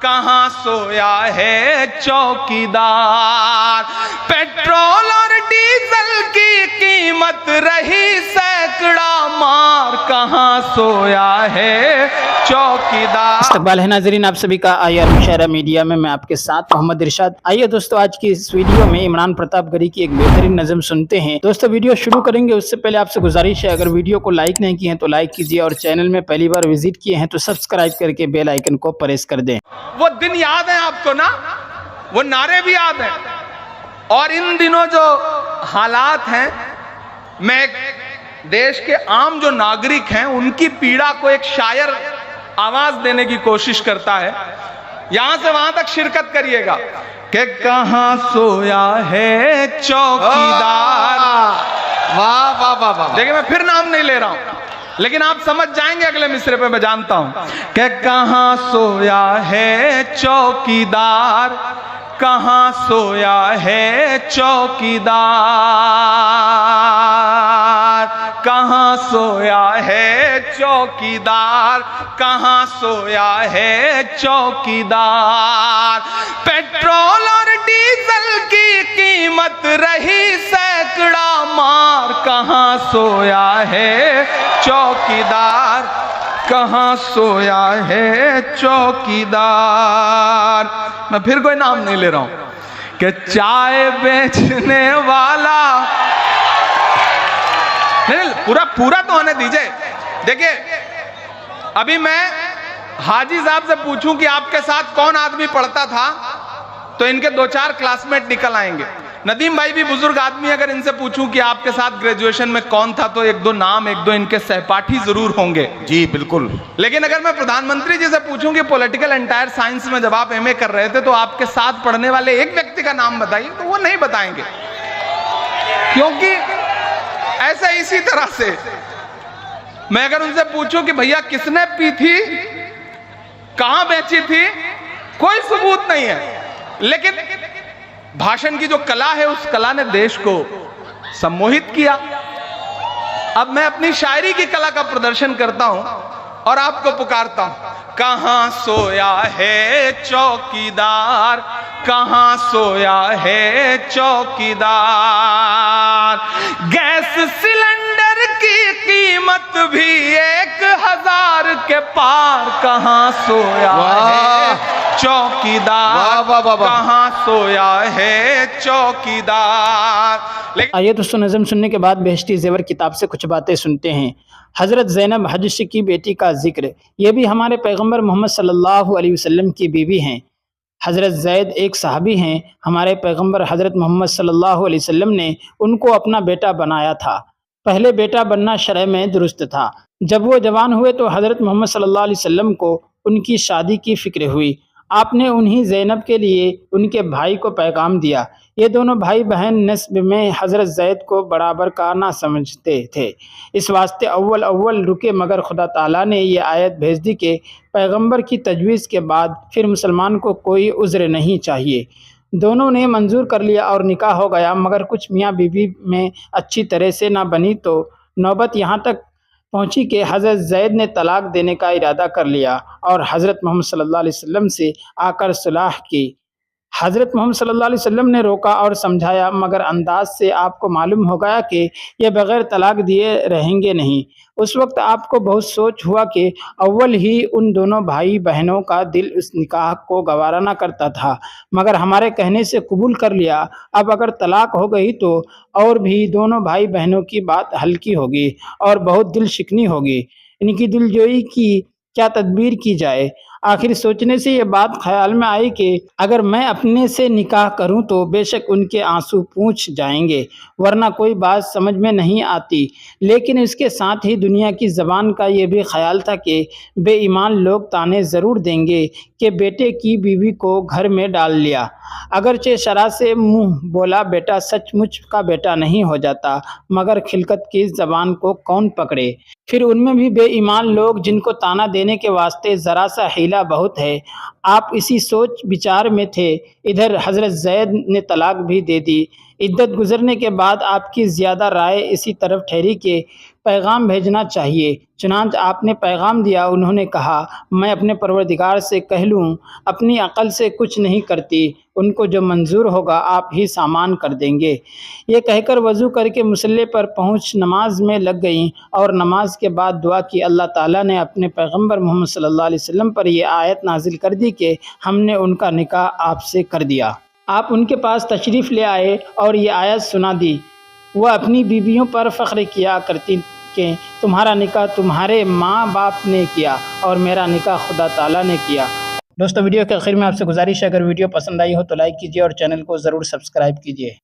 कहाँ सोया है चौकीदार। पेट्रोल और डीजल की कीमत रही सैकड़ा मार, कहाँ सोया है चौकीदार। इस्तकबाल है नाजरीन आप सभी का IR मुशायरा मीडिया में मैं आपके साथ मोहम्मद इरशाद। आइए दोस्तों आज की इस वीडियो में इमरान प्रतापगढ़ी की एक बेहतरीन नज़म सुनते हैं। दोस्तों वीडियो शुरू करेंगे उससे पहले आपसे गुजारिश है, अगर वीडियो को लाइक नहीं किए हैं तो लाइक कीजिए और चैनल में पहली बार विजिट किए हैं तो सब्सक्राइब करके बेल आइकन को प्रेस कर दें। वो दिन याद है आपको ना, वो नारे भी याद हैं। और इन दिनों जो हालात हैं, मैं देश के आम जो नागरिक हैं उनकी पीड़ा को एक शायर आवाज देने की कोशिश करता है। यहां से वहां तक शिरकत करिएगा कि कहां सोया है चौकीदार। वाह वाह वाह वाह। देखिए मैं फिर नाम नहीं ले रहा हूं, लेकिन आप समझ जाएंगे अगले मिसरे पे, मैं जानता हूं कि कहां सोया है चौकीदार, कहां सोया है चौकीदार, कहां सोया है चौकीदार, कहां सोया है चौकीदार। पेट्रोल और डीजल की कीमत रही सैकड़ा मार, कहां सोया है चौकीदार, कहां सोया है चौकीदार। मैं फिर कोई नाम नहीं ले रहा हूं कि चाय बेचने वाला, नहीं पूरा पूरा तो होने दीजिए। देखिए अभी मैं हाजी साहब से पूछूं कि आपके साथ कौन आदमी पढ़ता था तो इनके 2-4 क्लासमेट निकल आएंगे। नदीम भाई भी बुजुर्ग आदमी, अगर इनसे पूछूं कि आपके साथ ग्रेजुएशन में कौन था तो 1-2 नाम, 1-2 इनके सहपाठी जरूर होंगे। जी बिल्कुल। लेकिन अगर मैं प्रधानमंत्री जी से पूछूं कि पॉलिटिकल एंटायर साइंस में जब आप MA कर रहे थे तो आपके साथ पढ़ने वाले एक व्यक्ति का नाम बताइए, तो वो नहीं बताएंगे। क्योंकि ऐसा इसी तरह से मैं अगर उनसे पूछूं कि भैया किसने पी थी, कहां बेची थी, कोई सबूत नहीं है। लेकिन भाषण की जो कला है उस कला ने देश को सम्मोहित किया। अब मैं अपनी शायरी की कला का प्रदर्शन करता हूं और आपको पुकारता हूं, कहां सोया है चौकीदार, कहां सोया है चौकीदार। गैस सिलेंडर की कीमत भी 1000 के पार, कहां सोया है चौकीदार, कहां सोया है चौकीदार। आइए दोस्तों नज़म सुनने के बाद बेहश्ती ज़ेवर किताब से कुछ बातें सुनते हैं। हज़रत ज़ैनब हजश की बेटी का जिक्र, ये भी हमारे पैगंबर मोहम्मद सल्लल्लाहु अलैहि वसल्लम की बीवी हैं। हज़रत ज़ैद एक सहाबी हैं, हमारे पैगंबर हज़रत मोहम्मद सल्लल्लाहु अलैहि वसल्लम ने उनको अपना बेटा बनाया था। पहले बेटा बनना शरअ में दुरुस्त था। जब वो जवान हुए तो हज़रत मोहम्मद सल्लल्लाहु अलैहि वसल्लम को उनकी शादी की फ़िक्र हुई। आपने उन्हीं ज़ैनब के लिए उनके भाई को पैगाम दिया। ये दोनों भाई बहन नस्ब में हज़रत ज़ैद को बराबर का ना समझते थे, इस वास्ते अव्वल रुके, मगर खुदा ताला ने ये आयत भेज दी कि पैगंबर की तजवीज़ के बाद फिर मुसलमान को कोई उज़्र नहीं चाहिए। दोनों ने मंजूर कर लिया और निकाह हो गया, मगर कुछ मियाँ बीवी में अच्छी तरह से ना बनी तो नौबत यहाँ तक पहुंची कि हज़रत ज़ैद ने तलाक देने का इरादा कर लिया और हज़रत मोहम्मद सल्लल्लाहु अलैहि वसल्लम से आकर सुलह की। हज़रत मोहम्मद सल्लल्लाहु अलैहि वसल्लम ने रोका और समझाया, मगर अंदाज से आपको मालूम हो गया कि ये बग़ैर तलाक दिए रहेंगे नहीं। उस वक्त आपको बहुत सोच हुआ कि अव्वल ही उन दोनों भाई बहनों का दिल उस निकाह को गवारा ना करता था, मगर हमारे कहने से कबूल कर लिया। अब अगर तलाक हो गई तो और भी दोनों भाई बहनों की बात हल्की होगी और बहुत दिल शिकनी होगी। इनकी दिलजोई की क्या तदबीर की जाए। आखिर सोचने से ये बात ख्याल में आई कि अगर मैं अपने से निकाह करूं तो बेशक उनके आंसू पूछ जाएंगे, वरना कोई बात समझ में नहीं आती। लेकिन इसके साथ ही दुनिया की ज़बान का ये भी ख्याल था कि बेईमान लोग ताने ज़रूर देंगे कि बेटे की बीवी को घर में डाल लिया। अगरचे शरा से मुँह बोला बेटा सचमुच का बेटा नहीं हो जाता, मगर खिलकत की ज़बान को कौन पकड़े। फिर उनमें भी बेईमान लोग जिनको ताना देने के वास्ते ज़रा सा हीला बहुत है। आप इसी सोच विचार में थे, इधर हज़रत ज़ैद ने तलाक भी दे दी। इद्दत गुजरने के बाद आपकी ज़्यादा राय इसी तरफ ठहरी कि पैगाम भेजना चाहिए। चुनांच आपने पैगाम दिया। उन्होंने कहा, मैं अपने परवरदिगार से कह लूँ, अपनी अक़ल से कुछ नहीं करती, उनको जो मंजूर होगा आप ही सामान कर देंगे। ये कहकर वज़ू करके मुसल्ले पर पहुँच नमाज में लग गईं और नमाज के बाद दुआ की। अल्लाह ताला ने अपने पैगम्बर मोहम्मद सल्लल्लाहु अलैहि वसल्लम पर ये आयत नाजिल कर दी कि हमने उनका निकाह आपसे कर दिया। आप उनके पास तशरीफ़ ले आए और ये आयत सुना दी। वह अपनी बीवियों पर फ़ख्र किया करती कि तुम्हारा निकाह तुम्हारे माँ बाप ने किया और मेरा निकाह खुदा ताला ने किया। दोस्तों, वीडियो के आखिर में आपसे गुजारिश है, अगर वीडियो पसंद आई हो तो लाइक कीजिए और चैनल को ज़रूर सब्सक्राइब कीजिए।